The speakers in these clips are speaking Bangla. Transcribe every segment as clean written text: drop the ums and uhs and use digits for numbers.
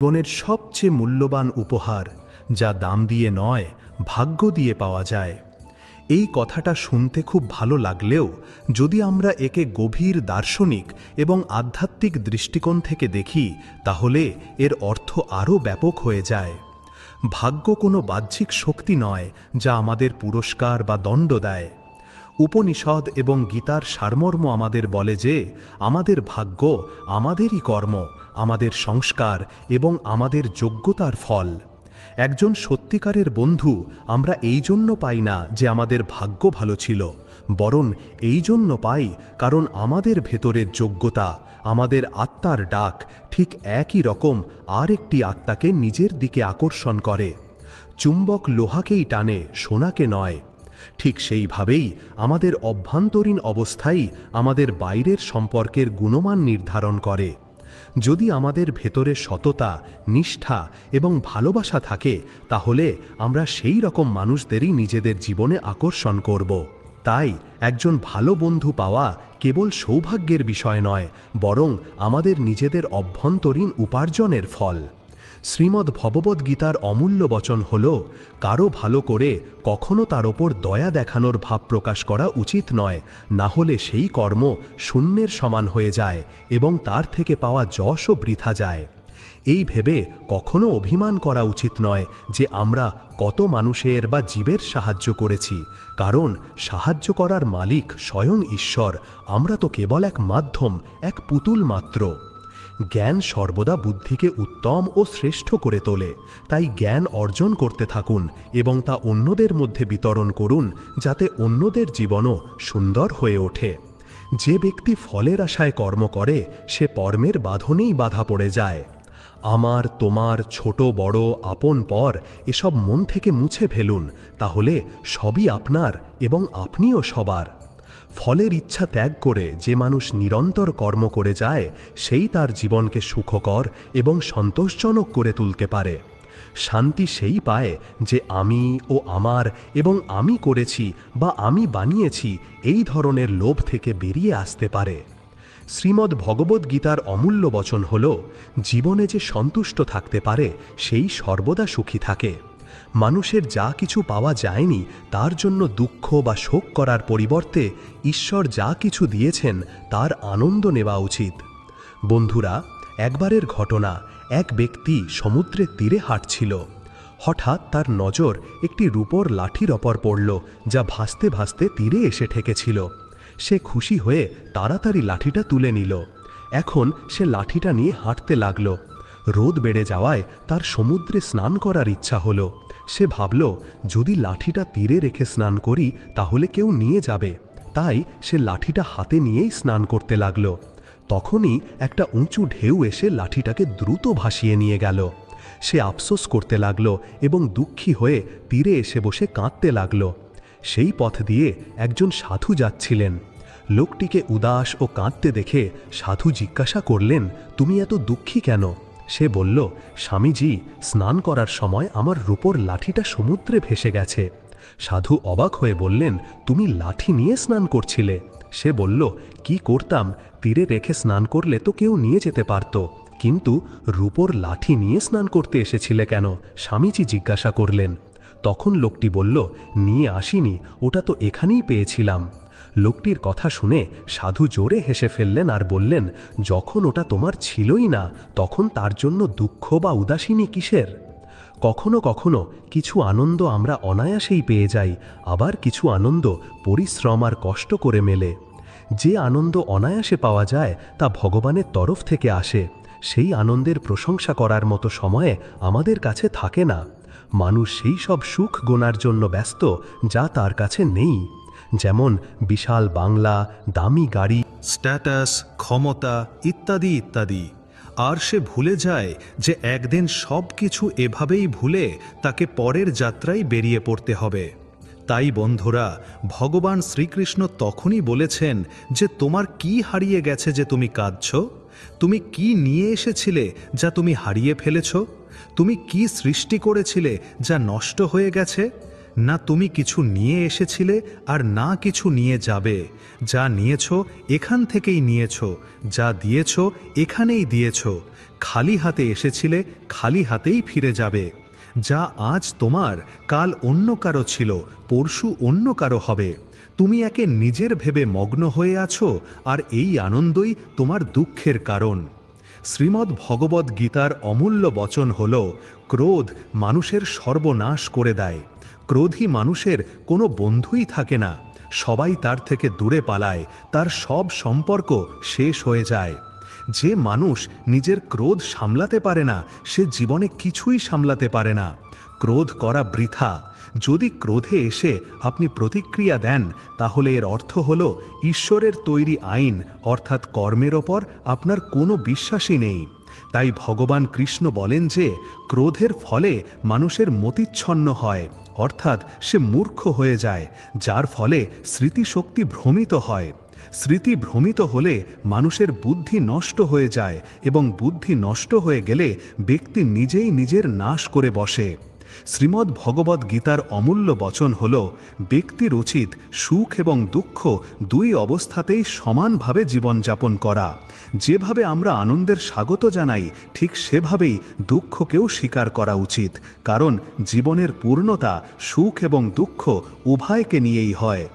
জীবনের সবচেয়ে মূল্যবান উপহার, যা দাম দিয়ে নয় ভাগ্য দিয়ে পাওয়া যায়। এই কথাটা শুনতে খুব ভালো লাগলেও যদি আমরা একে গভীর দার্শনিক এবং আধ্যাত্মিক দৃষ্টিকোণ থেকে দেখি, তাহলে এর অর্থ আরও ব্যাপক হয়ে যায়। ভাগ্য কোনো বাহ্যিক শক্তি নয় যা আমাদের পুরস্কার বা দণ্ড দেয়। উপনিষদ এবং গীতার সারমর্ম আমাদের বলে যে আমাদের ভাগ্য আমাদেরই কর্ম, আমাদের সংস্কার এবং আমাদের যোগ্যতার ফল। একজন সত্যিকারের বন্ধু আমরা এই জন্য পাই না যে আমাদের ভাগ্য ভালো ছিল, বরং এই জন্য পাই কারণ আমাদের ভেতরের যোগ্যতা, আমাদের আত্মার ডাক ঠিক একই রকম আর একটি আত্মাকে নিজের দিকে আকর্ষণ করে। চুম্বক লোহাকেই টানে, সোনাকে নয়। ঠিক সেইভাবেই আমাদের অভ্যন্তরীণ অবস্থাই আমাদের বাইরের সম্পর্কের গুণমান নির্ধারণ করে। যদি আমাদের ভেতরে সততা, নিষ্ঠা এবং ভালোবাসা থাকে, তাহলে আমরা সেই রকম মানুষদেরই নিজেদের জীবনে আকর্ষণ করব। তাই একজন ভালো বন্ধু পাওয়া কেবল সৌভাগ্যের বিষয় নয়, বরং আমাদের নিজেদের অভ্যন্তরীণ উপার্জনের ফল। শ্রীমদ্ ভগবদ্গীতার অমূল্য বচন হল, কারো ভালো করে কখনো তার ওপর দয়া দেখানোর ভাব প্রকাশ করা উচিত নয়, না হলে সেই কর্ম শূন্যের সমান হয়ে যায় এবং তার থেকে পাওয়া যশও বৃথা যায়। এই ভেবে কখনো অভিমান করা উচিত নয় যে আমরা কত মানুষের বা জীবের সাহায্য করেছি, কারণ সাহায্য করার মালিক স্বয়ং ঈশ্বর, আমরা তো কেবল এক মাধ্যম, এক পুতুল মাত্র। জ্ঞান সর্বদা বুদ্ধিকে উত্তম ও শ্রেষ্ঠ করে তোলে, তাই জ্ঞান অর্জন করতে থাকুন এবং তা অন্যদের মধ্যে বিতরণ করুন, যাতে অন্যদের জীবনও সুন্দর হয়ে ওঠে। যে ব্যক্তি ফলের আশায় কর্ম করে, সে কর্মের বাঁধনেই বাধা পড়ে যায়। আমার, তোমার, ছোট বড়, আপন পর এসব মন থেকে মুছে ফেলুন, তাহলে সবই আপনার এবং আপনিও সবার। ফলের ইচ্ছা ত্যাগ করে যে মানুষ নিরন্তর কর্ম করে যায়, সেই তার জীবনকে সুখকর এবং সন্তোষজনক করে তুলতে পারে। শান্তি সেই পায় যে আমি ও আমার এবং আমি করেছি বা আমি বানিয়েছি এই ধরনের লোভ থেকে বেরিয়ে আসতে পারে। শ্রীমদ্ ভগবদ্গীতার অমূল্য বচন হল, জীবনে যে সন্তুষ্ট থাকতে পারে সেই সর্বদা সুখী থাকে। মানুষের যা কিছু পাওয়া যায়নি তার জন্য দুঃখ বা শোক করার পরিবর্তে ঈশ্বর যা কিছু দিয়েছেন তার আনন্দ নেওয়া উচিত। বন্ধুরা, একবারের ঘটনা, এক ব্যক্তি সমুদ্রের তীরে হাঁটছিল। হঠাৎ তার নজর একটি রূপোর লাঠির ওপর পড়ল, যা ভাসতে ভাসতে তীরে এসে ঠেকেছিল। সে খুশি হয়ে তাড়াতাড়ি লাঠিটা তুলে নিল। এখন সে লাঠিটা নিয়ে হাঁটতে লাগল। রোদ বেড়ে যাওয়ায় তার সমুদ্রে স্নান করার ইচ্ছা হলো। সে ভাবল, যদি লাঠিটা তীরে রেখে স্নান করি তাহলে কেউ নিয়ে যাবে। তাই সে লাঠিটা হাতে নিয়েই স্নান করতে লাগল। তখনই একটা উঁচু ঢেউ এসে লাঠিটাকে দ্রুত ভাসিয়ে নিয়ে গেল। সে আফসোস করতে লাগল এবং দুঃখী হয়ে তীরে এসে বসে কাঁদতে লাগল। সেই পথ দিয়ে একজন সাধু যাচ্ছিলেন। লোকটিকে উদাস ও কাঁদতে দেখে সাধু জিজ্ঞাসা করলেন, তুমি এত দুঃখী কেন? সে বলল, স্বামীজি, স্নান করার সময় আমার রূপোর লাঠিটা সমুদ্রে ভেসে গেছে। সাধু অবাক হয়ে বললেন, তুমি লাঠি নিয়ে স্নান করছিলে? সে বলল, কি করতাম, তীরে রেখে স্নান করলে তো কেউ নিয়ে যেতে পারত, কিন্তু রূপোর লাঠি নিয়ে স্নান করতে এসেছিলে কেন? স্বামীজি জিজ্ঞাসা করলেন। তখন লোকটি বলল, নিয়ে আসিনি, ওটা তো এখানেই পেয়েছিলাম। লোকটির কথা শুনে সাধু জোরে হেসে ফেললেন আর বললেন, যখন ওটা তোমার ছিলই না, তখন তার জন্য দুঃখ বা উদাসীনী কিসের? কখনো কখনো কিছু আনন্দ আমরা অনায়াসেই পেয়ে যাই, আবার কিছু আনন্দ পরিশ্রম আর কষ্ট করে মেলে। যে আনন্দ অনায়াসে পাওয়া যায় তা ভগবানের তরফ থেকে আসে। সেই আনন্দের প্রশংসা করার মতো সময়ে আমাদের কাছে থাকে না। মানুষ সেই সব সুখ গোনার জন্য ব্যস্ত যা তার কাছে নেই, যেমন বিশাল বাংলা, দামি গাড়ি, স্ট্যাটাস, ক্ষমতা ইত্যাদি ইত্যাদি। আর সে ভুলে যায় যে একদিন সব কিছু এভাবেই ভুলে তাকে পরের যাত্রায় বেরিয়ে পড়তে হবে। তাই বন্ধুরা, ভগবান শ্রীকৃষ্ণ তখনই বলেছেন যে তোমার কি হারিয়ে গেছে যে তুমি কাঁদছ? তুমি কি নিয়ে এসেছিলে যা তুমি হারিয়ে ফেলেছ? তুমি কি সৃষ্টি করেছিলে যা নষ্ট হয়ে গেছে? না তুমি কিছু নিয়ে এসেছিলে আর না কিছু নিয়ে যাবে। যা নিয়েছ এখান থেকেই নিয়েছ, যা দিয়েছ এখানেই দিয়েছ। খালি হাতে এসেছিলে, খালি হাতেই ফিরে যাবে। যা আজ তোমার, কাল অন্য কারো ছিল, পরশু অন্য কারো হবে। তুমি একে নিজের ভেবে মগ্ন হয়ে আছো, আর এই আনন্দই তোমার দুঃখের কারণ। শ্রীমদ্ ভগবদ্ গীতার অমূল্য বচন হল, ক্রোধ মানুষের সর্বনাশ করে দেয়। ক্রোধী মানুষের কোনো বন্ধুই থাকে না, সবাই তার থেকে দূরে পালায়, তার সব সম্পর্ক শেষ হয়ে যায়। যে মানুষ নিজের ক্রোধ সামলাতে পারে না, সে জীবনে কিছুই সামলাতে পারে না। ক্রোধ করা বৃথা। যদি ক্রোধে এসে আপনি প্রতিক্রিয়া দেন, তাহলে এর অর্থ হল ঈশ্বরের তৈরি আইন অর্থাৎ কর্মের ওপর আপনার কোনো বিশ্বাসই নেই। তাই ভগবান কৃষ্ণ বলেন যে ক্রোধের ফলে মানুষের মতিচ্ছন্ন হয়, অর্থাৎ সে মূর্খ হয়ে যায়, যার ফলে স্মৃতিশক্তি ভ্রমিত হয়। স্মৃতি ভ্রমিত হলে মানুষের বুদ্ধি নষ্ট হয়ে যায়, এবং বুদ্ধি নষ্ট হয়ে গেলে ব্যক্তি নিজেই নিজের নাশ করে বসে। শ্রীমদ্ ভগবদ্ গীতার অমূল্য বচন হল, ব্যক্তির উচিত সুখ এবং দুঃখ দুই অবস্থাতেই সমানভাবে জীবনযাপন করা। যেভাবে আমরা আনন্দের স্বাগত জানাই, ঠিক সেভাবেই দুঃখকেও স্বীকার করা উচিত, কারণ জীবনের পূর্ণতা সুখ এবং দুঃখ উভয়কে নিয়েই হয়।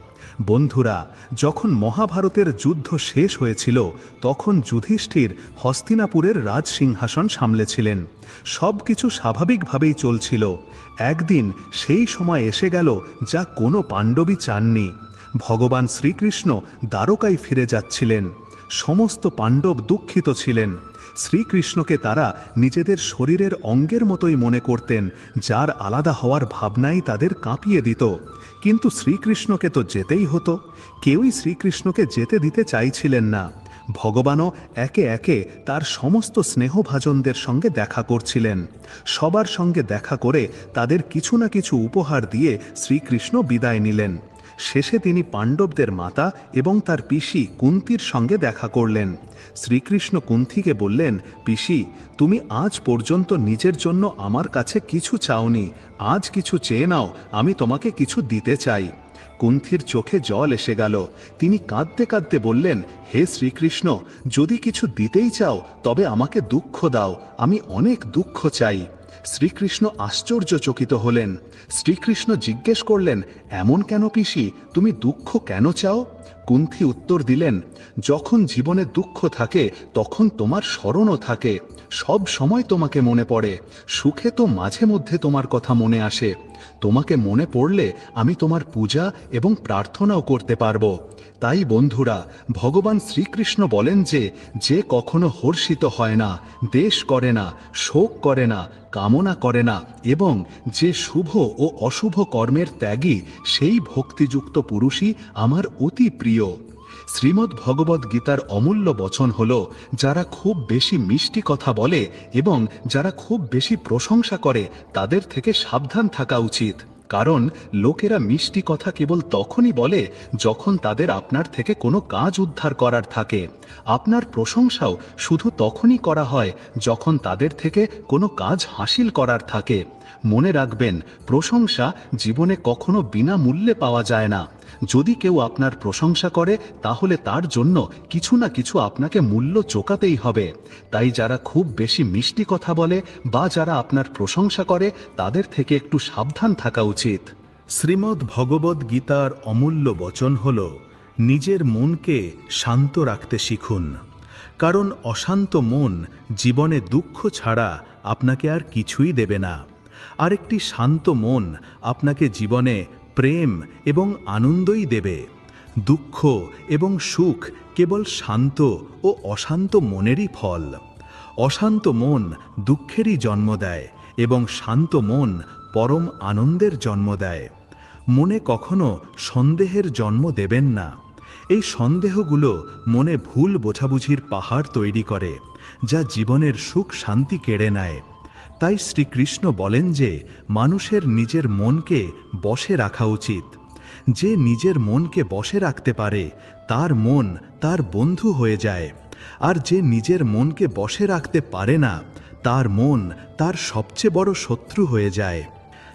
বন্ধুরা, যখন মহাভারতের যুদ্ধ শেষ হয়েছিল, তখন যুধিষ্ঠির হস্তিনাপুরের রাজসিংহাসন সামলেছিলেন। সব কিছু স্বাভাবিকভাবেই চলছিল। একদিন সেই সময় এসে গেল যা কোনো পাণ্ডবই চাননি। ভগবান শ্রীকৃষ্ণ দ্বারকায় ফিরে যাচ্ছিলেন। সমস্ত পাণ্ডব দুঃখিত ছিলেন। শ্রীকৃষ্ণকে তারা নিজেদের শরীরের অঙ্গের মতোই মনে করতেন, যার আলাদা হওয়ার ভাবনাই তাদের কাঁপিয়ে দিত। কিন্তু শ্রীকৃষ্ণকে তো যেতেই হতো। কেউই শ্রীকৃষ্ণকে যেতে দিতে চাইছিলেন না। ভগবানও একে একে তার সমস্ত স্নেহভাজনদের সঙ্গে দেখা করছিলেন। সবার সঙ্গে দেখা করে তাদের কিছু না কিছু উপহার দিয়ে শ্রীকৃষ্ণ বিদায় নিলেন। শেষে তিনি পাণ্ডবদের মাতা এবং তার পিসি কুন্তির সঙ্গে দেখা করলেন। শ্রীকৃষ্ণ কুন্তিকে বললেন, পিসি, তুমি আজ পর্যন্ত নিজের জন্য আমার কাছে কিছু চাওনি, আজ কিছু চেয়ে নাও, আমি তোমাকে কিছু দিতে চাই। কুন্তির চোখে জল এসে গেল। তিনি কাঁদতে কাঁদতে বললেন, হে শ্রীকৃষ্ণ, যদি কিছু দিতেই চাও তবে আমাকে দুঃখ দাও, আমি অনেক দুঃখ চাই। শ্রীকৃষ্ণ আশ্চর্যচকিত হলেন। শ্রীকৃষ্ণ জিজ্ঞেস করলেন, এমন কেন পিসি, তুমি দুঃখ কেন চাও? কুন্তি উত্তর দিলেন, যখন জীবনে দুঃখ থাকে তখন তোমার স্মরণও থাকে, সব সময় তোমাকে মনে পড়ে। সুখে তো মাঝে মধ্যে তোমার কথা মনে আসে। তোমাকে মনে পড়লে আমি তোমার পূজা এবং প্রার্থনাও করতে পারবো। তাই বন্ধুরা, ভগবান শ্রীকৃষ্ণ বলেন যে যে কখনো হর্ষিত হয় না, দ্বেষ করে না, শোক করে না, কামনা করে না, এবং যে শুভ ও অশুভ কর্মের ত্যাগী, সেই ভক্তিযুক্ত পুরুষই আমার অতি প্রিয়। শ্রীমদ্ ভগবদ্ গীতার অমূল্য বচন হল, যারা খুব বেশি মিষ্টি কথা বলে এবং যারা খুব বেশি প্রশংসা করে, তাদের থেকে সাবধান থাকা উচিত। কারণ লোকেরা মিষ্টি কথা কেবল তখনই বলে যখন তাদের আপনার থেকে কোনো কাজ উদ্ধার করার থাকে। আপনার প্রশংসাও শুধু তখনই করা হয় যখন তাদের থেকে কোনো কাজ হাসিল করার থাকে। মনে রাখবেন, প্রশংসা জীবনে কখনো বিনামূল্যে পাওয়া যায় না। যদি কেউ আপনার প্রশংসা করে, তাহলে তার জন্য কিছু না কিছু আপনাকে মূল্য চোকাতেই হবে। তাই যারা খুব বেশি মিষ্টি কথা বলে বা যারা আপনার প্রশংসা করে, তাদের থেকে একটু সাবধান থাকা উচিত। শ্রীমদ্ ভগবদ্ গীতার অমূল্য বচন হল, নিজের মনকে শান্ত রাখতে শিখুন, কারণ অশান্ত মন জীবনে দুঃখ ছাড়া আপনাকে আর কিছুই দেবে না। আর একটি শান্ত মন আপনাকে জীবনে প্রেম এবং আনন্দই দেবে। দুঃখ এবং সুখ কেবল শান্ত ও অশান্ত মনেরই ফল। অশান্ত মন দুঃখেরই জন্ম দেয় এবং শান্ত মন পরম আনন্দের জন্ম দেয়। মনে কখনো সন্দেহের জন্ম দেবেন না। এই সন্দেহগুলো মনে ভুল বোঝাবুঝির পাহাড় তৈরি করে, যা জীবনের সুখ শান্তি কেড়ে নেয়। তাই শ্রীকৃষ্ণ বলেন যে মানুষের নিজের মনকে বশে রাখা উচিত। যে নিজের মনকে বশে রাখতে পারে, তার মন তার বন্ধু হয়ে যায়। আর যে নিজের মনকে বশে রাখতে পারে না, তার মন তার সবচেয়ে বড় শত্রু হয়ে যায়।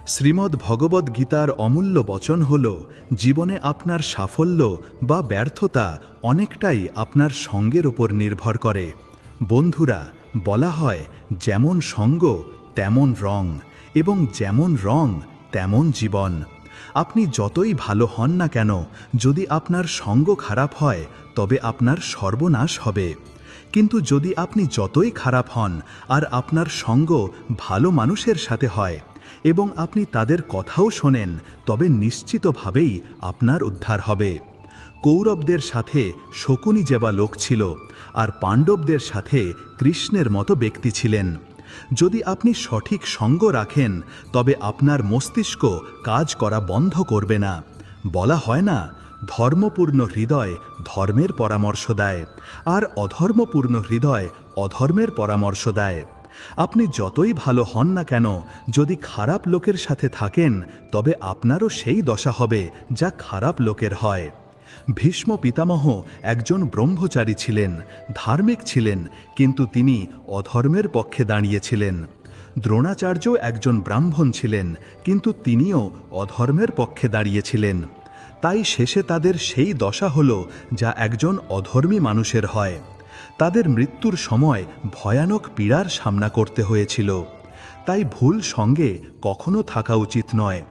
শ্রীমদ্ ভগবদ্ গীতার অমূল্য বচন হল, জীবনে আপনার সাফল্য বা ব্যর্থতা অনেকটাই আপনার সঙ্গের উপর নির্ভর করে। বন্ধুরা, বলা হয় যেমন সঙ্গ তেমন রং, এবং যেমন রং তেমন জীবন। আপনি যতই ভালো হন না কেন, যদি আপনার সঙ্গ খারাপ হয় তবে আপনার সর্বনাশ হবে। কিন্তু যদি আপনি যতই খারাপ হন আর আপনার সঙ্গ ভালো মানুষের সাথে হয় এবং আপনি তাদের কথাও শোনেন, তবে নিশ্চিতভাবেই আপনার উদ্ধার হবে। কৌরবদের সাথে শকুনি যেবা লোক ছিল, আর পাণ্ডবদের সাথে কৃষ্ণের মতো ব্যক্তি ছিলেন। যদি আপনি সঠিক সঙ্গ রাখেন তবে আপনার মস্তিষ্ক কাজ করা বন্ধ করবে না। বলা হয় না, ধর্মপূর্ণ হৃদয় ধর্মের পরামর্শ দেয়, আর অধর্মপূর্ণ হৃদয় অধর্মের পরামর্শ দেয়। আপনি যতই ভালো হন না কেন, যদি খারাপ লোকের সাথে থাকেন তবে আপনারও সেই দশা হবে যা খারাপ লোকের হয়। ভীষ্ম পিতামহ একজন ব্রহ্মচারী ছিলেন, ধার্মিক ছিলেন, কিন্তু তিনি অধর্মের পক্ষে দাঁড়িয়েছিলেন। দ্রোণাচার্য একজন ব্রাহ্মণ ছিলেন, কিন্তু তিনিও অধর্মের পক্ষে দাঁড়িয়েছিলেন। তাই শেষে তাদের সেই দশা হল যা একজন অধর্মী মানুষের হয়। তাদের মৃত্যুর সময় ভয়ানক পীড়ার সামনা করতে হয়েছিল। তাই ভুল সঙ্গে কখনো থাকা উচিত নয়,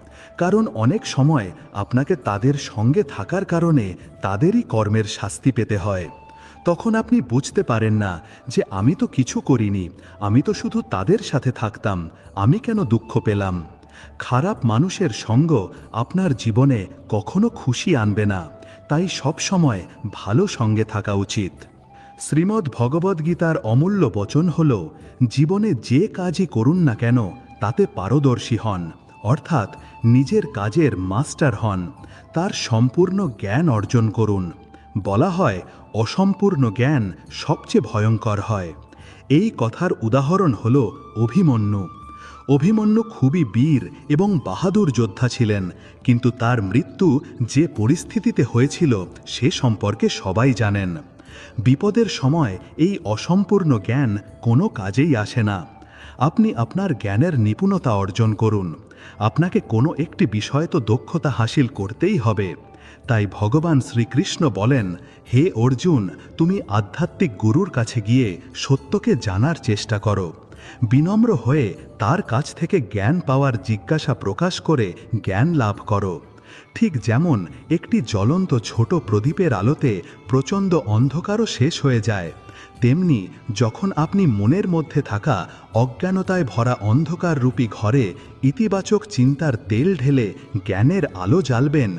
কারণ অনেক সময় আপনাকে তাদের সঙ্গে থাকার কারণে তাদেরই কর্মের শাস্তি পেতে হয়। তখন আপনি বুঝতে পারেন না যে আমি তো কিছু করিনি, আমি তো শুধু তাদের সাথে থাকতাম, আমি কেন দুঃখ পেলাম। খারাপ মানুষের সঙ্গ আপনার জীবনে কখনো খুশি আনবে না, তাই সব সময় ভালো সঙ্গে থাকা উচিত। শ্রীমদ্ ভগবদ্গীতার অমূল্য বচন হল, জীবনে যে কাজই করুন না কেন তাতে পারদর্শী হন, অর্থাৎ নিজের কাজের মাস্টার হন, তার সম্পূর্ণ জ্ঞান অর্জন করুন। বলা হয় অসম্পূর্ণ জ্ঞান সবচেয়ে ভয়ঙ্কর হয়। এই কথার উদাহরণ হল অভিমন্যু। অভিমন্যু খুবই বীর এবং বাহাদুর যোদ্ধা ছিলেন, কিন্তু তার মৃত্যু যে পরিস্থিতিতে হয়েছিল সে সম্পর্কে সবাই জানেন। বিপদের সময় এই অসম্পূর্ণ জ্ঞান কোনো কাজেই আসে না। আপনি আপনার জ্ঞানের নিপুণতা অর্জন করুন। আপনাকে কোনো একটি বিষয়ে তো দক্ষতা হাসিল করতেই হবে। তাই ভগবান শ্রীকৃষ্ণ বলেন, হে অর্জুন, তুমি আধ্যাত্মিক গুরুর কাছে গিয়ে সত্যকে জানার চেষ্টা করো। বিনম্র হয়ে তার কাছ থেকে জ্ঞান পাওয়ার জিজ্ঞাসা প্রকাশ করে জ্ঞান লাভ করো। ঠিক যেমন একটি জ্বলন্ত ছোট প্রদীপের আলোতে প্রচণ্ড অন্ধকারও শেষ হয়ে যায়, তেমনি যখন আপনি মনের মধ্যে থাকা অজ্ঞানতায় ভরা অন্ধকার রূপী ঘরে ইতিবাচক চিন্তার তেল ঢেলে জ্ঞানের আলো জ্বালবেন,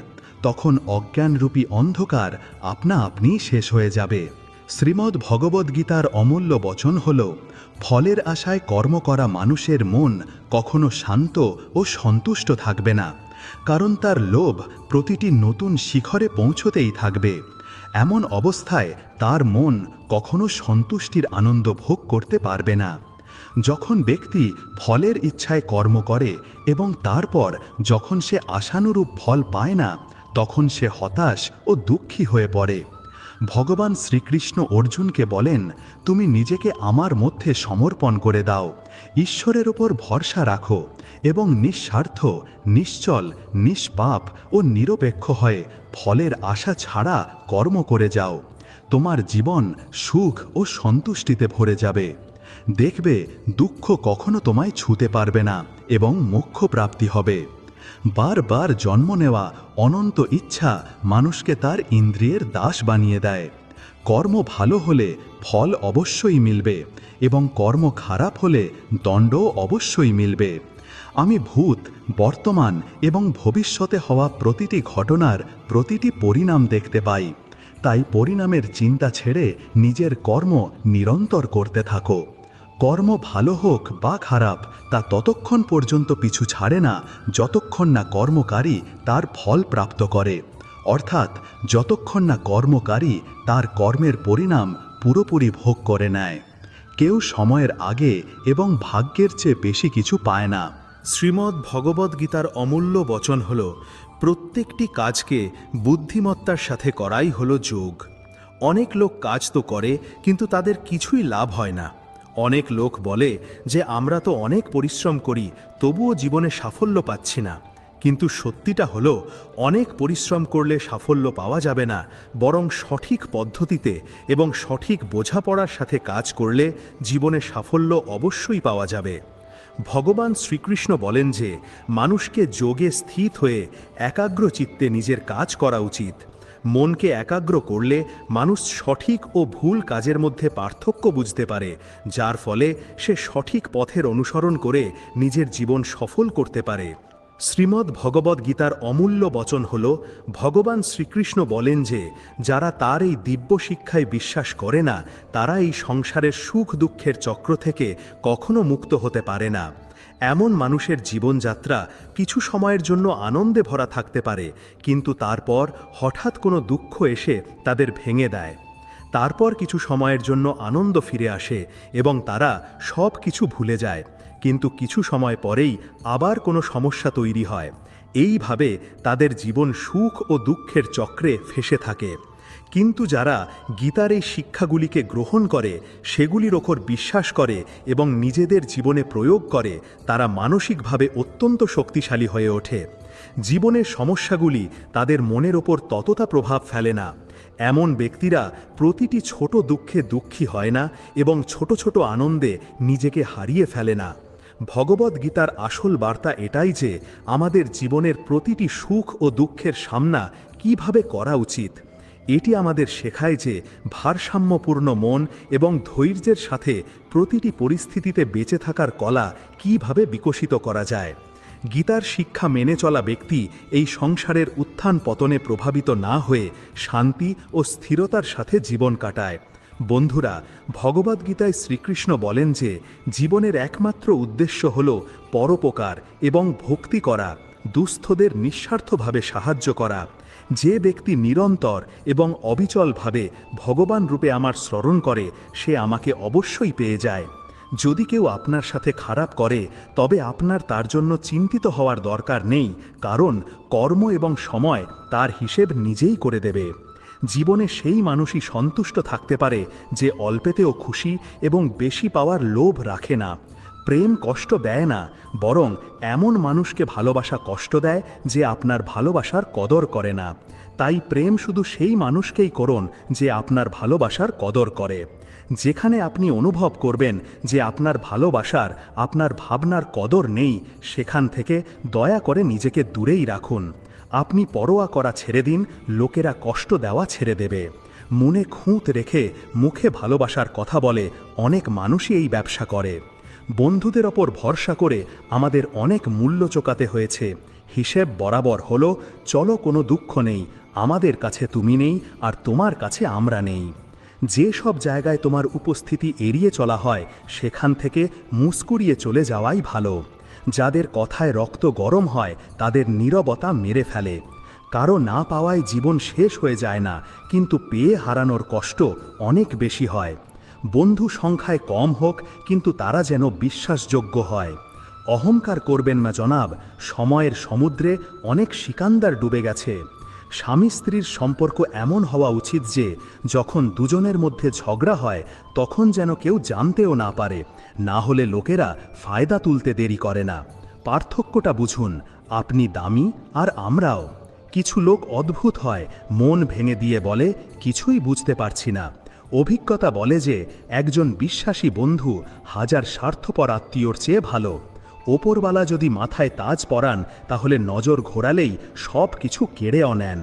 তখন অজ্ঞানরূপী অন্ধকার আপনা আপনিই শেষ হয়ে যাবে। শ্রীমদ্ ভগবদ্গীতার অমূল্য বচন হল, ফলের আশায় কর্ম করা মানুষের মন কখনো শান্ত ও সন্তুষ্ট থাকবে না, কারণ তার লোভ প্রতিটি নতুন শিখরে পৌঁছতেই থাকবে। এমন অবস্থায় তার মন কখনো সন্তুষ্টির আনন্দ ভোগ করতে পারবে না। যখন ব্যক্তি ফলের ইচ্ছায় কর্ম করে এবং তারপর যখন সে আশানুরূপ ফল পায় না, তখন সে হতাশ ও দুঃখী হয়ে পড়ে। ভগবান শ্রীকৃষ্ণ অর্জুনকে বলেন, তুমি নিজেকে আমার মধ্যে সমর্পণ করে দাও, ঈশ্বরের ওপর ভরসা রাখো এবং নিঃস্বার্থ, নিশ্চল, নিষ্পাপ ও নিরপেক্ষ হয়ে ফলের আশা ছাড়া কর্ম করে যাও। তোমার জীবন সুখ ও সন্তুষ্টিতে ভরে যাবে। দেখবে দুঃখ কখনো তোমায় ছুঁতে পারবে না এবং মোক্ষ প্রাপ্তি হবে। বারবার জন্ম নেওয়া অনন্ত ইচ্ছা মানুষকে তার ইন্দ্রিয়ের দাস বানিয়ে দেয়। কর্ম ভালো হলে ফল অবশ্যই মিলবে এবং কর্ম খারাপ হলে দণ্ডও অবশ্যই মিলবে। আমি ভূত, বর্তমান এবং ভবিষ্যতে হওয়া প্রতিটি ঘটনার প্রতিটি পরিণাম দেখতে পাই। তাই পরিণামের চিন্তা ছেড়ে নিজের কর্ম নিরন্তর করতে থাকো। কর্ম ভালো হোক বা খারাপ তা ততক্ষণ পর্যন্ত পিছু ছাড়ে না যতক্ষণ না কর্মকারী তার ফল প্রাপ্ত করে, অর্থাৎ যতক্ষণ না কর্মকারী তার কর্মের পরিণাম পুরোপুরি ভোগ করে নেয়। কেউ সময়ের আগে এবং ভাগ্যের চেয়ে বেশি কিছু পায় না। শ্রীমদ্ ভগবদ্গীতার অমূল্য বচন হল, প্রত্যেকটি কাজকে বুদ্ধিমত্তার সাথে করাই হলো যোগ। অনেক লোক কাজ তো করে কিন্তু তাদের কিছুই লাভ হয় না। অনেক লোক বলে যে আমরা তো অনেক পরিশ্রম করি তবুও জীবনে সাফল্য পাচ্ছি না, কিন্তু সত্যিটা হলো, অনেক পরিশ্রম করলে সাফল্য পাওয়া যাবে না, বরং সঠিক পদ্ধতিতে এবং সঠিক বোঝাপড়ার সাথে কাজ করলে জীবনে সাফল্য অবশ্যই পাওয়া যাবে। ভগবান শ্রীকৃষ্ণ বলেন যে মানুষকে যোগে স্থিত হয়ে একাগ্র চিত্তে নিজের কাজ করা উচিত। মনকে একাগ্র করলে মানুষ সঠিক ও ভুল কাজের মধ্যে পার্থক্য বুঝতে পারে, যার ফলে সে সঠিক পথের অনুসরণ করে নিজের জীবন সফল করতে পারে। শ্রীমদ্ ভগবদ্ গীতার অমূল্য বচন হল, ভগবান শ্রীকৃষ্ণ বলেন যে যারা তার এই দিব্য শিক্ষায় বিশ্বাস করে না, তারা এই সংসারের সুখ দুঃখের চক্র থেকে কখনো মুক্ত হতে পারে না। এমন মানুষের জীবনযাত্রা কিছু সময়ের জন্য আনন্দে ভরা থাকতে পারে, কিন্তু তারপর হঠাৎ কোনো দুঃখ এসে তাদের ভেঙে দেয়। তারপর কিছু সময়ের জন্য আনন্দ ফিরে আসে এবং তারা সব কিছু ভুলে যায়, কিন্তু কিছু সময় পরেই আবার কোনো সমস্যা তৈরি হয়। এইভাবে তাদের জীবন সুখ ও দুঃখের চক্রে ফেঁসে থাকে। কিন্তু যারা গীতার এই শিক্ষাগুলিকে গ্রহণ করে, সেগুলির ওপর বিশ্বাস করে এবং নিজেদের জীবনে প্রয়োগ করে, তারা মানসিকভাবে অত্যন্ত শক্তিশালী হয়ে ওঠে। জীবনের সমস্যাগুলি তাদের মনের ওপর ততটা প্রভাব ফেলে না। এমন ব্যক্তিরা প্রতিটি ছোট দুঃখে দুঃখী হয় না এবং ছোট ছোট আনন্দে নিজেকে হারিয়ে ফেলে না। ভগবদ্গীতার আসল বার্তা এটাই যে আমাদের জীবনের প্রতিটি সুখ ও দুঃখের সামনা কিভাবে করা উচিত। এটি আমাদের শেখায় যে ভারসাম্যপূর্ণ মন এবং ধৈর্যের সাথে প্রতিটি পরিস্থিতিতে বেঁচে থাকার কলা কিভাবে বিকশিত করা যায়। গীতার শিক্ষা মেনে চলা ব্যক্তি এই সংসারের উত্থান পতনে প্রভাবিত না হয়ে শান্তি ও স্থিরতার সাথে জীবন কাটায়। বন্ধুরা, ভগবদ্গীতায় শ্রীকৃষ্ণ বলেন যে জীবনের একমাত্র উদ্দেশ্য হল পরোপকার এবং ভক্তি করা, দুস্থদের নিঃস্বার্থভাবে সাহায্য করা। যে ব্যক্তি নিরন্তর এবং অবিচলভাবে ভগবান রূপে আমার স্মরণ করে, সে আমাকে অবশ্যই পেয়ে যায়। যদি কেউ আপনার সাথে খারাপ করে, তবে আপনার তার জন্য চিন্তিত হওয়ার দরকার নেই, কারণ কর্ম এবং সময় তার হিসেব নিজেই করে দেবে। জীবনে সেই মানুষই সন্তুষ্ট থাকতে পারে যে অল্পেতেও খুশি এবং বেশি পাওয়ার লোভ রাখে না। প্রেম কষ্ট দেয় না, বরং এমন মানুষকে ভালোবাসা কষ্ট দেয় যে আপনার ভালোবাসার কদর করে না। তাই প্রেম শুধু সেই মানুষকেই করুন যে আপনার ভালোবাসার কদর করে। যেখানে আপনি অনুভব করবেন যে আপনার ভালোবাসার, আপনার ভাবনার কদর নেই, সেখান থেকে দয়া করে নিজেকে দূরেই রাখুন। আপনি পরোয়া করা ছেড়ে দিন, লোকেরা কষ্ট দেওয়া ছেড়ে দেবে। মনে খুঁত রেখে মুখে ভালোবাসার কথা বলে অনেক মানুষই এই ব্যবসা করে। বন্ধুদের ওপর ভরসা করে আমাদের অনেক মূল্য চোকাতে হয়েছে। হিসেব বরাবর হলো, চলো কোনো দুঃখ নেই, আমাদের কাছে তুমি নেই আর তোমার কাছে আমরা নেই। যে সব জায়গায় তোমার উপস্থিতি এড়িয়ে চলা হয়, সেখান থেকে মুস্কুরিয়ে চলে যাওয়াই ভালো। যাদের কথায় রক্ত গরম হয়, তাদের নীরবতা মেরে ফেলে। কারো না পাওয়ায় জীবন শেষ হয়ে যায় না, কিন্তু পেয়ে হারানোর কষ্ট অনেক বেশি হয়। বন্ধু সংখ্যায় কম হোক, কিন্তু তারা যেন বিশ্বাসযোগ্য হয়। অহংকার করবেন না জনাব, সময়ের সমুদ্রে অনেক সিকান্দার ডুবে গেছে। স্বামী স্ত্রীর সম্পর্ক এমন হওয়া উচিত যে যখন দুজনের মধ্যে ঝগড়া হয়, তখন যেন কেউ জানতেও না পারে, না হলে লোকেরা ফায়দা তুলতে দেরি করে না। পার্থক্যটা বুঝুন, আপনি দামি আর আমরাও। কিছু লোক অদ্ভুত হয়, মন ভেঙে দিয়ে বলে কিছুই বুঝতে পারছি না। অভিজ্ঞতা বলে যে একজন বিশ্বাসী বন্ধু হাজার স্বার্থপর আত্মীয়র চেয়ে ভালো। ওপরওয়ালা যদি মাথায় তাজ পরান, তাহলে নজর ঘোরালেই সব কিছু কেড়েও নেন।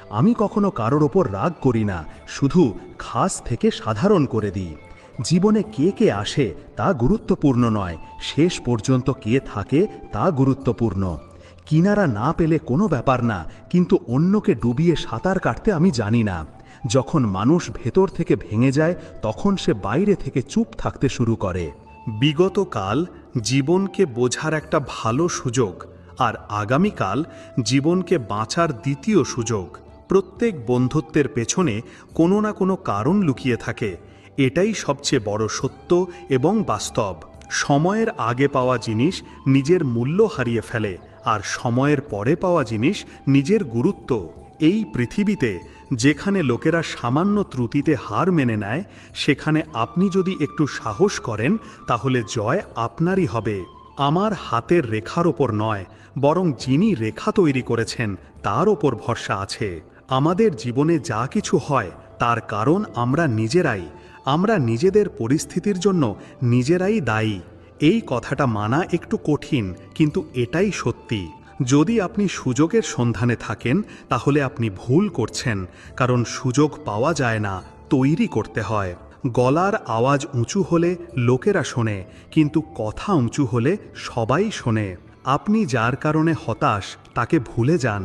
আমি কখনো কারোর ওপর রাগ করি না, শুধু খাস থেকে সাধারণ করে দিই। জীবনে কে কে আসে তা গুরুত্বপূর্ণ নয়, শেষ পর্যন্ত কে থাকে তা গুরুত্বপূর্ণ। কিনারা না পেলে কোনো ব্যাপার না, কিন্তু অন্যকে ডুবিয়ে সাঁতার কাটতে আমি জানি না। যখন মানুষ ভেতর থেকে ভেঙে যায়, তখন সে বাইরে থেকে চুপ থাকতে শুরু করে। বিগত কাল জীবনকে বোঝার একটা ভালো সুযোগ, আর আগামীকাল জীবনকে বাঁচার দ্বিতীয় সুযোগ। প্রত্যেক বন্ধুত্বের পেছনে কোনো না কোনো কারণ লুকিয়ে থাকে, এটাই সবচেয়ে বড় সত্য এবং বাস্তব। সময়ের আগে পাওয়া জিনিস নিজের মূল্য হারিয়ে ফেলে, আর সময়ের পরে পাওয়া জিনিস নিজের গুরুত্ব। এই পৃথিবীতে যেখানে লোকেরা সামান্য ত্রুটিতে হার মেনে নেয়, সেখানে আপনি যদি একটু সাহস করেন, তাহলে জয় আপনারই হবে। আমার হাতের রেখার ওপর নয়, বরং যিনি রেখা তৈরি করেছেন তার ওপর ভরসা আছে। আমাদের জীবনে যা কিছু হয় তার কারণ আমরা নিজেরাই। আমরা নিজেদের পরিস্থিতির জন্য নিজেরাই দায়ী। এই কথাটা মানা একটু কঠিন, কিন্তু এটাই সত্যি। যদি আপনি সুযোগের সন্ধানে থাকেন তাহলে আপনি ভুল করছেন, কারণ সুযোগ পাওয়া যায় না, তৈরি করতে হয়। গলার আওয়াজ উঁচু হলে লোকেরা শোনে, কিন্তু কথা উঁচু হলে সবাই শোনে। আপনি যার কারণে হতাশ তাকে ভুলে যান।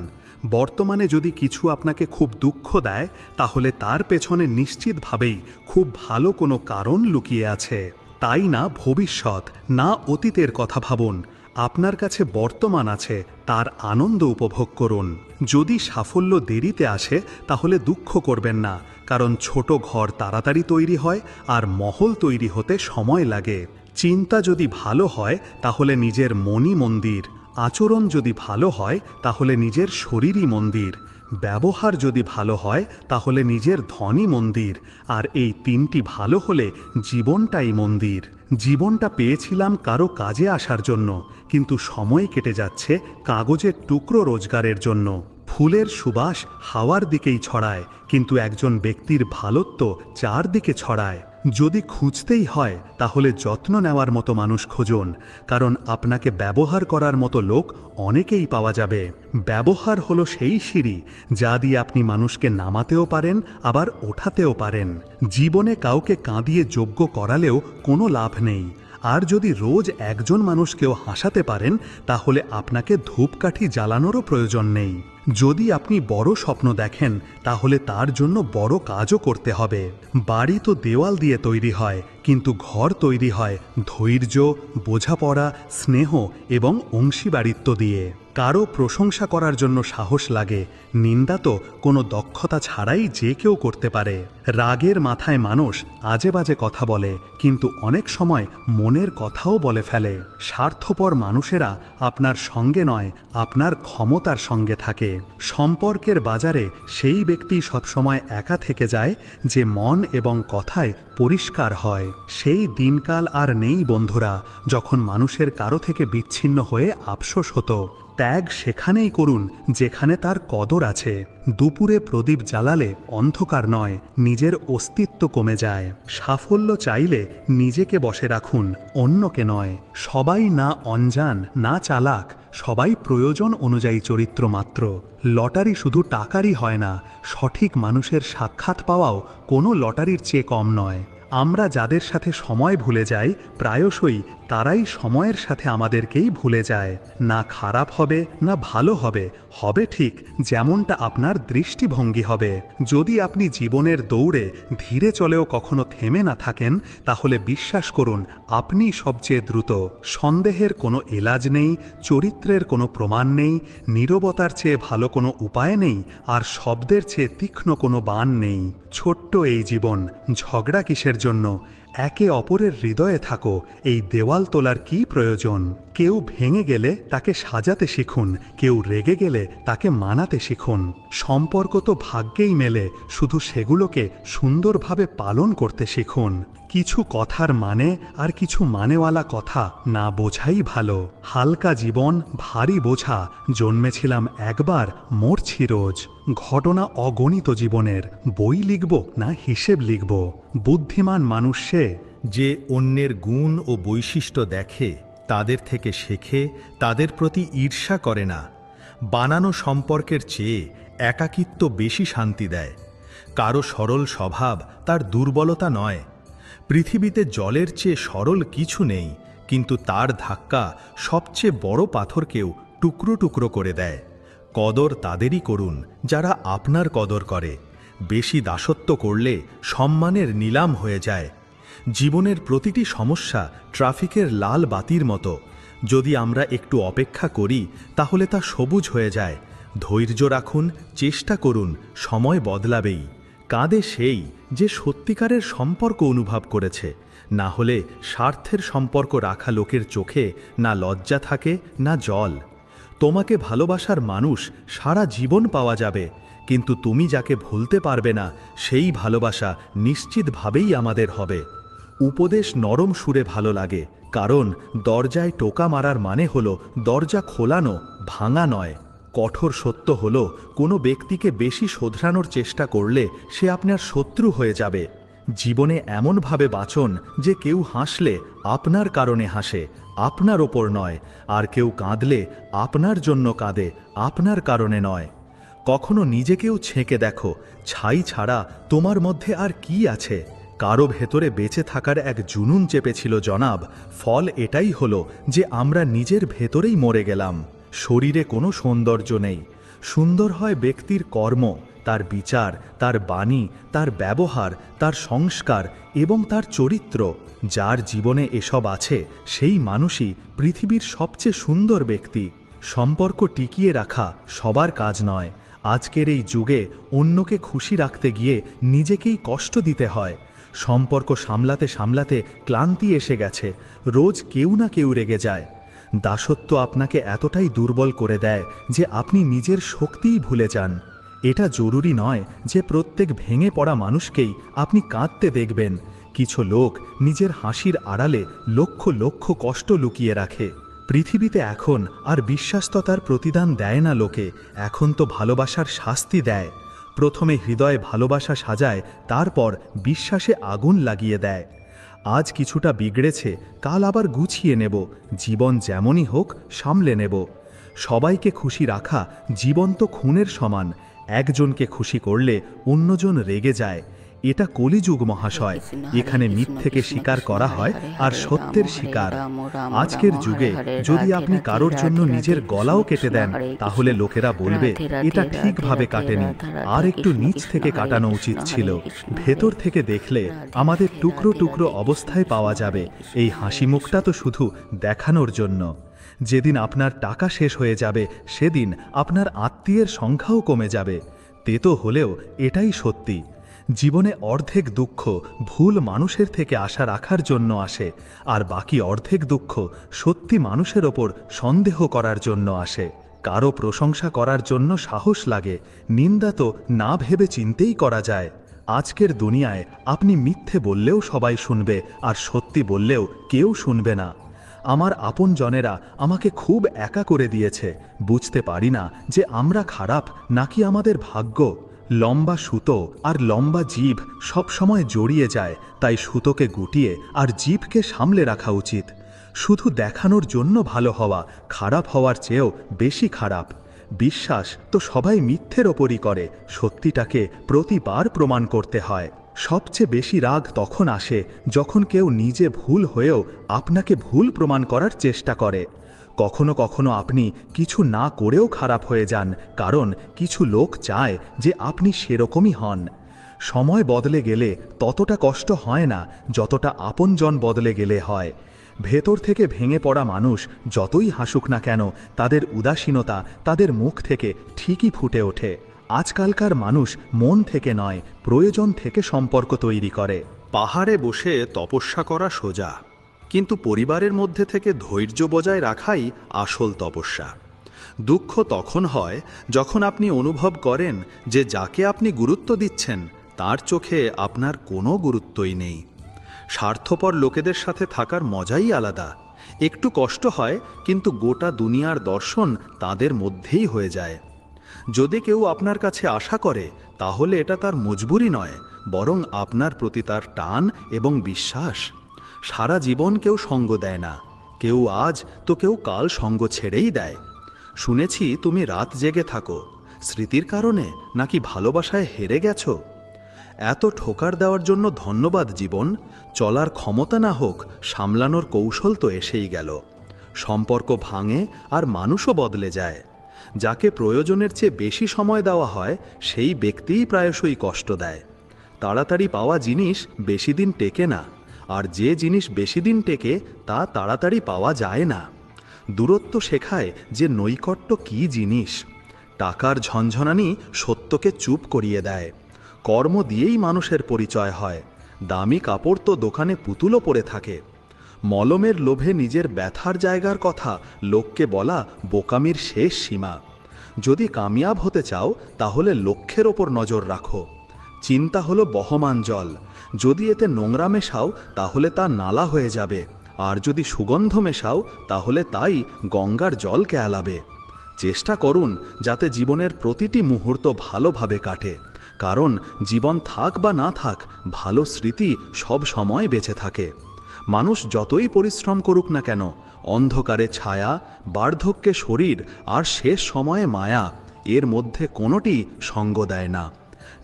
বর্তমানে যদি কিছু আপনাকে খুব দুঃখ দেয়, তাহলে তার পেছনে নিশ্চিতভাবেই খুব ভালো কোনো কারণ লুকিয়ে আছে। তাই না ভবিষ্যৎ, না অতীতের কথা ভাবুন। আপনার কাছে বর্তমান আছে, তার আনন্দ উপভোগ করুন। যদি সাফল্য দেরিতে আসে তাহলে দুঃখ করবেন না, কারণ ছোট ঘর তাড়াতাড়ি তৈরি হয় আর মহল তৈরি হতে সময় লাগে। চিন্তা যদি ভালো হয় তাহলে নিজের মনই মন্দির, আচরণ যদি ভালো হয় তাহলে নিজের শরীরই মন্দির, ব্যবহার যদি ভালো হয় তাহলে নিজের ধনই মন্দির, আর এই তিনটি ভালো হলে জীবনটাই মন্দির। জীবনটা পেয়েছিলাম কারো কাজে আসার জন্য, কিন্তু সময় কেটে যাচ্ছে কাগজের টুকরো রোজগারের জন্য। ফুলের সুবাস হাওয়ার দিকেই ছড়ায়, কিন্তু একজন ব্যক্তির ভালোত্ব চারদিকে ছড়ায়। যদি খুঁজতেই হয় তাহলে যত্ন নেওয়ার মতো মানুষ খুঁজুন, কারণ আপনাকে ব্যবহার করার মতো লোক অনেকেই পাওয়া যাবে। ব্যবহার হলো সেই সিঁড়ি যা দিয়ে আপনি মানুষকে নামাতেও পারেন আবার ওঠাতেও পারেন। জীবনে কাউকে কাঁদিয়ে যোগ্য করালেও কোনো লাভ নেই। আর যদি রোজ একজন মানুষকেও হাসাতে পারেন তাহলে আপনাকে ধূপকাঠি জ্বালানোরও প্রয়োজন নেই। যদি আপনি বড় স্বপ্ন দেখেন তাহলে তার জন্য বড় কাজও করতে হবে। বাড়ি তো দেওয়াল দিয়ে তৈরি হয়, কিন্তু ঘর তৈরি হয় ধৈর্য, বোঝাপড়া, স্নেহ এবং অংশীদারিত্ব দিয়ে। কারো প্রশংসা করার জন্য সাহস লাগে, নিন্দা তো কোনো দক্ষতা ছাড়াই যে কেউ করতে পারে। রাগের মাথায় মানুষ আজে বাজে কথা বলে, কিন্তু অনেক সময় মনের কথাও বলে ফেলে। স্বার্থপর মানুষেরা আপনার সঙ্গে নয়, আপনার ক্ষমতার সঙ্গে থাকে। সম্পর্কের বাজারে সেই ব্যক্তি সবসময় একা থেকে যায় যে মন এবং কথায় পরিষ্কার হয়। সেই দিনকাল আর নেই বন্ধুরা, যখন মানুষের কারো থেকে বিচ্ছিন্ন হয়ে আফসোস হতো। ত্যাগ সেখানেই করুন যেখানে তার কদর আছে। দুপুরে প্রদীপ জ্বালালে অন্ধকার নয়, নিজের অস্তিত্ব কমে যায়। সাফল্য চাইলে নিজেকে বসে রাখুন, অন্যকে নয়। সবাই না অঞ্জান, না চালাক, সবাই প্রয়োজন অনুযায়ী চরিত্র মাত্র। লটারি শুধু টাকারই হয় না, সঠিক মানুষের সাক্ষাৎ পাওয়াও কোনো লটারির চেয়ে কম নয়। আমরা যাদের সাথে সময় ভুলে যাই প্রায়শই তারাই সময়ের সাথে আমাদেরকেই ভুলে যায়। না খারাপ হবে না ভালো হবে, হবে ঠিক যেমনটা আপনার দৃষ্টিভঙ্গি হবে। যদি আপনি জীবনের দৌড়ে ধীরে চলেও কখনো থেমে না থাকেন তাহলে বিশ্বাস করুন আপনি সবচেয়ে দ্রুত। সন্দেহের কোনো এলাজ নেই, চরিত্রের কোনো প্রমাণ নেই, নীরবতার চেয়ে ভালো কোনো উপায় নেই, আর শব্দের চেয়ে তীক্ষ্ণ কোনো বাণ নেই। ছোট্ট এই জীবন, ঝগড়া কিসের জন্য? একে অপরের হৃদয়ে থাকো, এই দেওয়াল তোলার কি প্রয়োজন? কেউ ভেঙে গেলে তাকে সাজাতে শিখুন, কেউ রেগে গেলে তাকে মানাতে শিখুন। সম্পর্ক তো ভাগ্যেই মেলে, শুধু সেগুলোকে সুন্দরভাবে পালন করতে শিখুন। কিছু কথার মানে আর কিছু মানেওয়ালা কথা না বোঝাই ভালো। হালকা জীবন, ভারী বোঝা, জন্মেছিলাম একবার, মরছি রোজ। ঘটনা অগণিত জীবনের, বই লিখব না হিসেব লিখব? বুদ্ধিমান মানুষ সে যে অন্যের গুণ ও বৈশিষ্ট্য দেখে, তাদের থেকে শেখে, তাদের প্রতি ঈর্ষা করে না। বানানো সম্পর্কের চেয়ে একাকিত্ব বেশি শান্তি দেয়। কারো সরল স্বভাব তার দুর্বলতা নয়। পৃথিবীতে জলের চেয়ে সরল কিছু নেই, কিন্তু তার ধাক্কা সবচেয়ে বড় পাথরকেও টুকরো টুকরো করে দেয়। কদর তাদেরই করুন যারা আপনার কদর করে। বেশি দাসত্ব করলে সম্মানের নিলাম হয়ে যায়। জীবনের প্রতিটি সমস্যা ট্রাফিকের লাল বাতির মতো। যদি আমরা একটু অপেক্ষা করি তাহলে তা সবুজ হয়ে যায়। ধৈর্য রাখুন, চেষ্টা করুন, সময় বদলাবেই। কাঁদে সেই যে সত্যিকারের সম্পর্ক অনুভব করেছে, না হলে স্বার্থের সম্পর্ক রাখা লোকের চোখে না লজ্জা থাকে না জল। তোমাকে ভালোবাসার মানুষ সারা জীবন পাওয়া যাবে, কিন্তু তুমি যাকে ভুলতে পারবে না সেই ভালোবাসা নিশ্চিতভাবেই আমাদের হবে। উপদেশ নরম সুরে ভালো লাগে, কারণ দরজায় টোকা মারার মানে হলো দরজা খোলানো, ভাঙা নয়। কঠোর সত্য হলো কোনো ব্যক্তিকে বেশি শোধরানোর চেষ্টা করলে সে আপনার শত্রু হয়ে যাবে। জীবনে এমনভাবে বাঁচুন যে কেউ হাসলে আপনার কারণে হাসে, আপনার ওপর নয়, আর কেউ কাঁদলে আপনার জন্য কাঁদে, আপনার কারণে নয়। কখনো নিজেকেও ছেঁকে দেখো, ছাই ছাড়া তোমার মধ্যে আর কি আছে? কারো ভেতরে বেঁচে থাকার এক জুনুন চেপেছিল জনাব। ফল এটাই হলো যে আমরা নিজের ভেতরেই মরে গেলাম। শরীরে কোনো সৌন্দর্য নেই, সুন্দর হয় ব্যক্তির কর্ম, তার বিচার, তার বাণী, তার ব্যবহার, তার সংস্কার এবং তার চরিত্র। যার জীবনে এসব আছে সেই মানুষই পৃথিবীর সবচেয়ে সুন্দর ব্যক্তি। সম্পর্ক টিকিয়ে রাখা সবার কাজ নয়। আজকের এই যুগে অন্যকে খুশি রাখতে গিয়ে নিজেকেই কষ্ট দিতে হয়। সম্পর্ক সামলাতে সামলাতে ক্লান্তি এসে গেছে, রোজ কেউ না কেউ রেগে যায়। দাসত্ব আপনাকে এতটাই দুর্বল করে দেয় যে আপনি নিজের শক্তিই ভুলে যান। এটা জরুরি নয় যে প্রত্যেক ভেঙে পড়া মানুষকেই আপনি কাঁদতে দেখবেন। কিছু লোক নিজের হাসির আড়ালে লক্ষ লক্ষ কষ্ট লুকিয়ে রাখে। পৃথিবীতে এখন আর বিশ্বাস্ততার প্রতিদান দেয় না লোকে, এখন তো ভালোবাসার শাস্তি দেয়। প্রথমে হৃদয়ে ভালোবাসা সাজায়, তারপর বিশ্বাসে আগুন লাগিয়ে দেয়। আজ কিছুটা বিগড়েছে, কাল আবার গুছিয়ে নেব। জীবন যেমনই হোক সামলে নেব। সবাইকে খুশি রাখা জীবন্ত খুনের সমান। একজনকে খুশি করলে অন্যজন রেগে যায়। এটা কলিযুগ মহাশয়। এখানে মিথ্যেকে স্বীকার করা হয় আর সত্যের স্বীকার। আজকের যুগে যদি আপনি কারোর জন্য নিজের গলাও কেটে দেন, তাহলে লোকেরা বলবে এটা ঠিকভাবে কাটেনি, আর একটু নিচ থেকে কাটানো উচিত ছিল। ভেতর থেকে দেখলে আমাদের টুকরো টুকরো অবস্থায় পাওয়া যাবে। এই হাসি মুখটা তো শুধু দেখানোর জন্য। যেদিন আপনার টাকা শেষ হয়ে যাবে সেদিন আপনার আত্মীয়ের সংখ্যাও কমে যাবে। তেতো হলেও এটাই সত্যি। জীবনে অর্ধেক দুঃখ ভুল মানুষের থেকে আশা রাখার জন্য আসে, আর বাকি অর্ধেক দুঃখ সত্যি মানুষের ওপর সন্দেহ করার জন্য আসে। কারো প্রশংসা করার জন্য সাহস লাগে, নিন্দা তো না ভেবে চিন্তেই করা যায়। আজকের দুনিয়ায় আপনি মিথ্যে বললেও সবাই শুনবে, আর সত্যি বললেও কেউ শুনবে না। আমার আপনজনেরা আমাকে খুব একা করে দিয়েছে। বুঝতে পারি না যে আমরা খারাপ নাকি আমাদের ভাগ্য। লম্বা সুতো আর লম্বা জিভ সব সময় জড়িয়ে যায়, তাই সুতোকে গুটিয়ে আর জিভকে সামলে রাখা উচিত। শুধু দেখানোর জন্য ভালো হওয়া খারাপ হওয়ার চেয়েও বেশি খারাপ। বিশ্বাস তো সবাই মিথ্যের ওপরই করে, সত্যিটাকে প্রতিবার প্রমাণ করতে হয়। সবচেয়ে বেশি রাগ তখন আসে যখন কেউ নিজে ভুল হয়েও আপনাকে ভুল প্রমাণ করার চেষ্টা করে। কখনো কখনো আপনি কিছু না করেও খারাপ হয়ে যান, কারণ কিছু লোক চায় যে আপনি সেরকমই হন। সময় বদলে গেলে ততটা কষ্ট হয় না যতটা আপনজন বদলে গেলে হয়। ভেতর থেকে ভেঙে পড়া মানুষ যতই হাসুক না কেন, তাদের উদাসীনতা তাদের মুখ থেকে ঠিকই ফুটে ওঠে। আজকালকার মানুষ মন থেকে নয়, প্রয়োজন থেকে সম্পর্ক তৈরি করে। পাহাড়ে বসে তপস্যা করা সোজা, কিন্তু পরিবারের মধ্যে থেকে ধৈর্য বজায় রাখাই আসল তপস্যা। দুঃখ তখন হয় যখন আপনি অনুভব করেন যে যাকে আপনি গুরুত্ব দিচ্ছেন তার চোখে আপনার কোনো গুরুত্বই নেই। স্বার্থপর লোকেদের সাথে থাকার মজাই আলাদা। একটু কষ্ট হয়, কিন্তু গোটা দুনিয়ার দর্শন তাদের মধ্যেই হয়ে যায়। যদি কেউ আপনার কাছে আশা করে, তাহলে এটা তার মজবুরি নয়, বরং আপনার প্রতি তার টান এবং বিশ্বাস। সারা জীবন কেউ সঙ্গ দেয় না, কেউ আজ তো কেউ কাল সঙ্গ ছেড়েই দেয়। শুনেছি তুমি রাত জেগে থাকো, স্মৃতির কারণে নাকি ভালোবাসায় হেরে গেছো? এত ঠোকার দেওয়ার জন্য ধন্যবাদ জীবন। চলার ক্ষমতা না হোক, সামলানোর কৌশল তো এসেই গেল। সম্পর্ক ভাঙে আর মানুষও বদলে যায়। যাকে প্রয়োজনের চেয়ে বেশি সময় দেওয়া হয় সেই ব্যক্তিই প্রায়শই কষ্ট দেয়। তাড়াতাড়ি পাওয়া জিনিস বেশি দিন টেকে না, আর যে জিনিস বেশি দিন টেকে তা তাড়াতাড়ি পাওয়া যায় না। দূরত্ব শেখায় যে নৈকট্য কী জিনিস। টাকার ঝনঝনানি সত্যকে চুপ করিয়ে দেয়। কর্ম দিয়েই মানুষের পরিচয় হয়। দামি কাপড় তো দোকানে পুতুলও পরে থাকে। মলমের লোভে নিজের ব্যথার জায়গার কথা লোককে বলা বোকামির শেষ সীমা। যদি কামিয়াব হতে চাও তাহলে লক্ষ্যের ওপর নজর রাখো। চিন্তা হলো বহমান জল, যদি এতে নোংরা মেশাও তাহলে তা নালা হয়ে যাবে, আর যদি সুগন্ধ মেশাও তাহলে তাই গঙ্গার জল কেয়ালাবে। চেষ্টা করুন যাতে জীবনের প্রতিটি মুহূর্ত ভালোভাবে কাটে, কারণ জীবন থাক বা না থাক, ভালো স্মৃতি সব সময় বেঁচে থাকে। মানুষ যতই পরিশ্রম করুক না কেন, অন্ধকারে ছায়া, বার্ধক্যে শরীর আর শেষ সময়ে মায়া, এর মধ্যে কোনোটি সঙ্গ দেয় না।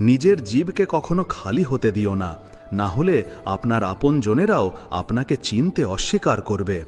নিজের জীবকে কখনো খালি হতে দিও না, না হলে আপনার আপনজনেরাও আপনাকে চিনতে অস্বীকার করবে।